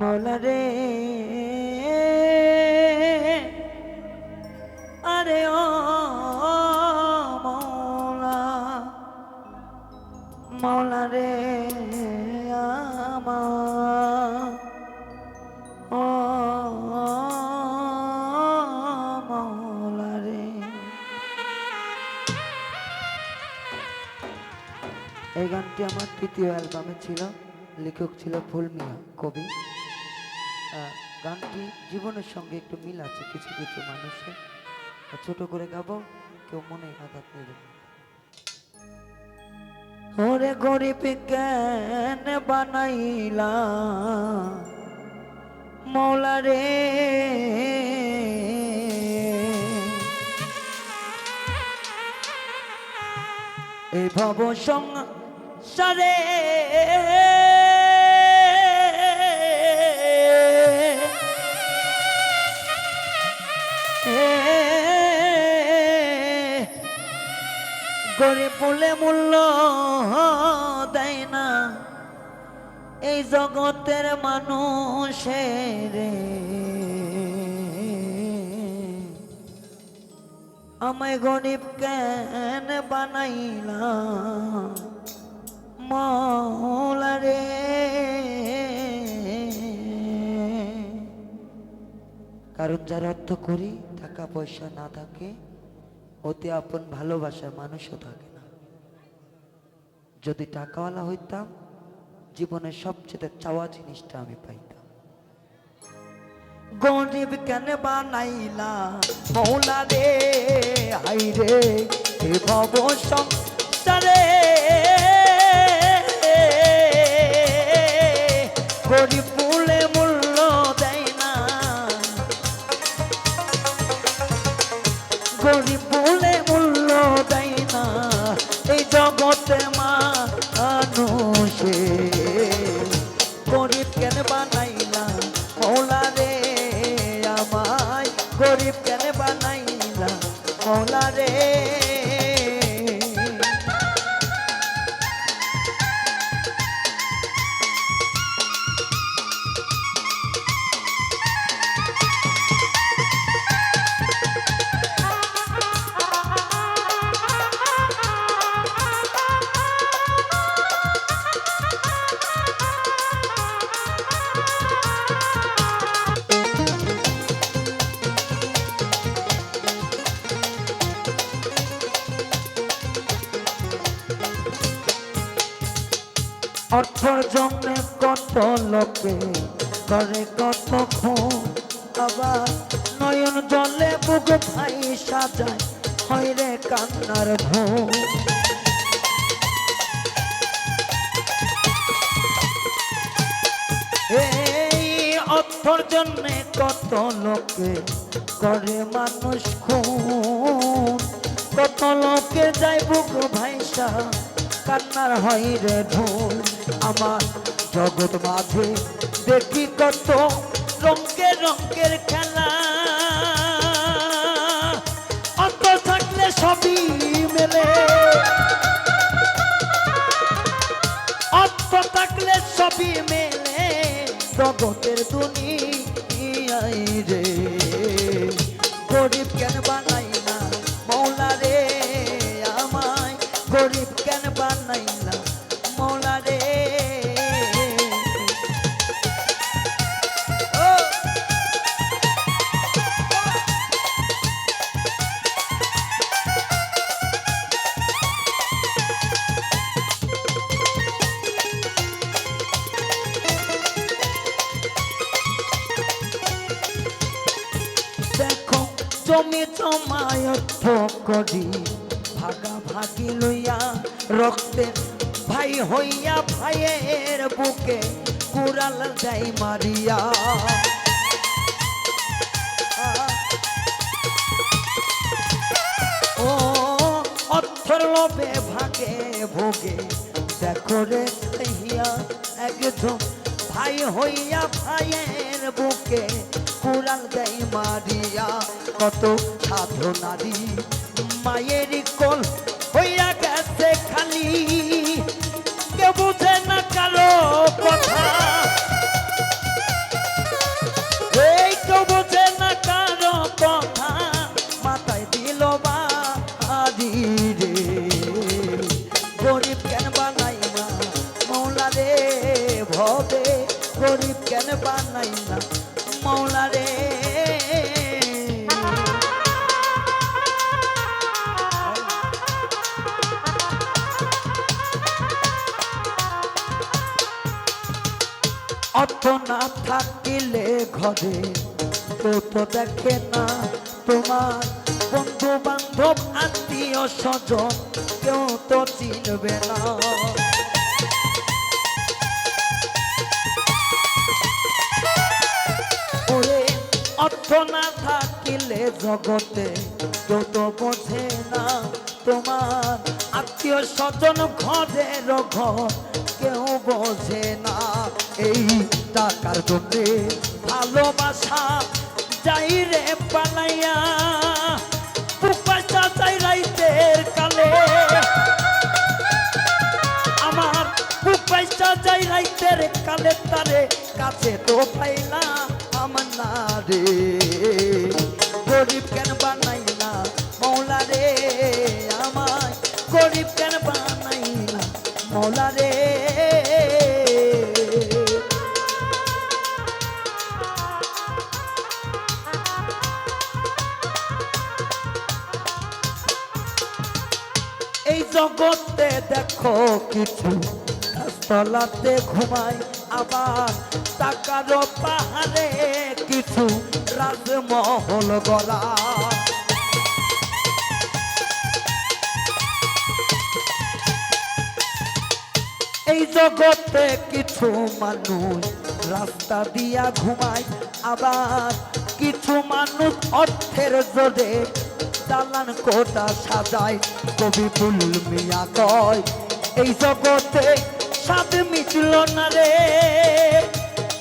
মৌলা রে আরে ও মৌলা মৌলা রে আমার ও মৌলা রে। এই গানটি আমার তৃতীয় অ্যালবামে ছিল, লেখক ছিল ফুল মিয়া কবি। গানটি জীবনের সঙ্গে একটু মিল আছে কিছু কিছু মানুষের, ছোট করে গাবো, কেউ মনে আঘাত নেবে। ওরে গরিব কেন বানাইলা মৌলা রে এই ভব সংসারে গরিব বলে মূল্য দেয় না এই জগতের মানুষের। আমায় গরিব কেন বানাইলা মৌলা রে। কারণ যার অর্থ করি টাকা পয়সা না থাকে, অতি আপন ভালোবাসার মানুষও থাকে না। যদি টাকাওয়ালা হইতাম জীবনের সবচেয়ে চাওয়া জিনিসটা আমি পাইতাম। গরিব কেন বানাইলা মৌলা রে হাই রে হে ভব সংসারে গরিব বলে মূল্য দেয় না, গরিব বলে মূল্য দেয় না এই জগতে মানুষে। গরিব কেন বানাইলা মৌলা রে আমায়, গরিব কেন বানাইলা মৌলা রে। অর্থর জন্য কত লোকে করে কত খুন, আবার নয়ন জলে বুক ভাই সাজায় হয় রে কান্নার ঘুম। এই অর্থর জন্য কত লোকে করে মানুষ খুন, কত লোকে যায় বুক ভাইসা কান্নার হয় রে ঢোল। আমার জগৎ মাঝে দেখি কত রঙের রঙের খেলা, অত থাকলে সবই মেলে, অত থাকলে সবই মেলে জগতের দুনিয়ায় রে। গরিব কেন বানাইলা মৌলা রে আমায়, গরিব কেন বানাইলা মৌলা রে। দেখো জমি জমায়ত করি ভাগাভাগি লইয়া, রক্তের ভাই হইয়া ভাইয়ের বুকে কুড়াল দেয় মারিয়া। ও অর্থর লোভে ভাগে ভোগে দেখো রে চাহিয়া, একজন ভাই হইয়া ভাইয়ের বুকে কুড়াল দেয় মারিয়া। কত সাধু নারী মায়ের কোল হইয়া গেছে খালি, কেউ বুঝে না কারো কথা। হবে গরিব কেন বানাই না মৌলা রে। অর্থ না থাকিলে ঘরে কেউ তো দেখে না, তোমার বন্ধু বান্ধব আত্মীয় স্বজন কেউ তো চিনবে না। ওরে অর্থ না থাকিলে জগতে কেউ তো বোঝে না, তোমার আত্মীয় স্বজন ঘরের ঘর কেউ বোঝে না। এই টাকার জন্যে ভালোবাসা যাই রে পালাইয়া, পয়সা চাই রাইতের কালে, আমার পয়সা যাই রাইতের কালে, তারে কাছে তো পাইলাম আমার না রে। গরিব কেন বানাই না মৌলা রে, আমায় গরিব কেন বানাই না মৌলা রে। এই জগতে দেখো কিছু তলাতে ঘুমাই, আবার টাকার পাহাড়ে কিছু রাজমহল গড়া। এই জগতে কিছু মানুষ রাস্তা দিয়া ঘুমায়, আবার কিছু মানুষ অর্থের জোরে দালান কোটা সাজায়। কবি ফুল মিয়া কয় এই জগতে স্বাদ মিটল না রে,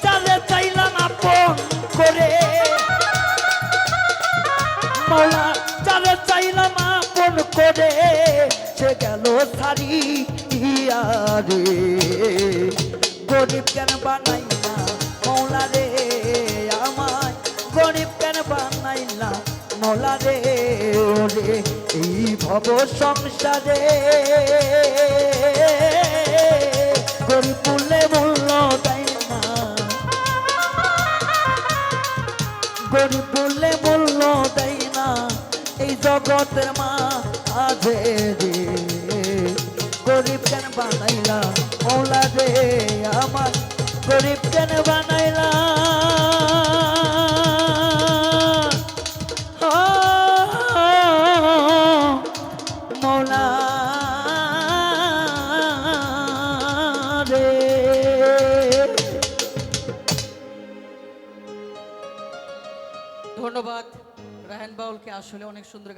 যারে চাইলাম আপন করে মৌলা, যারে চাইলাম আপন করে সে গেল ছাড়িয়া রে। গরিব কেন বানাই না মৌলা রে, আমায় গরিব কেন বানাই না মৌলা রে। ওরে এই ভব সংসারে গরিব বললে মূল্য দেয় না, গরিব বললে মূল্য দেয় না এই জগতের মাঝে রে। গরিব কেন বানাইলা মৌলা রে, আমার গরিব কেন বানাইলা মৌলা রে। ধন্যবাদ রায়হান বাউলকে, আসলে অনেক সুন্দর।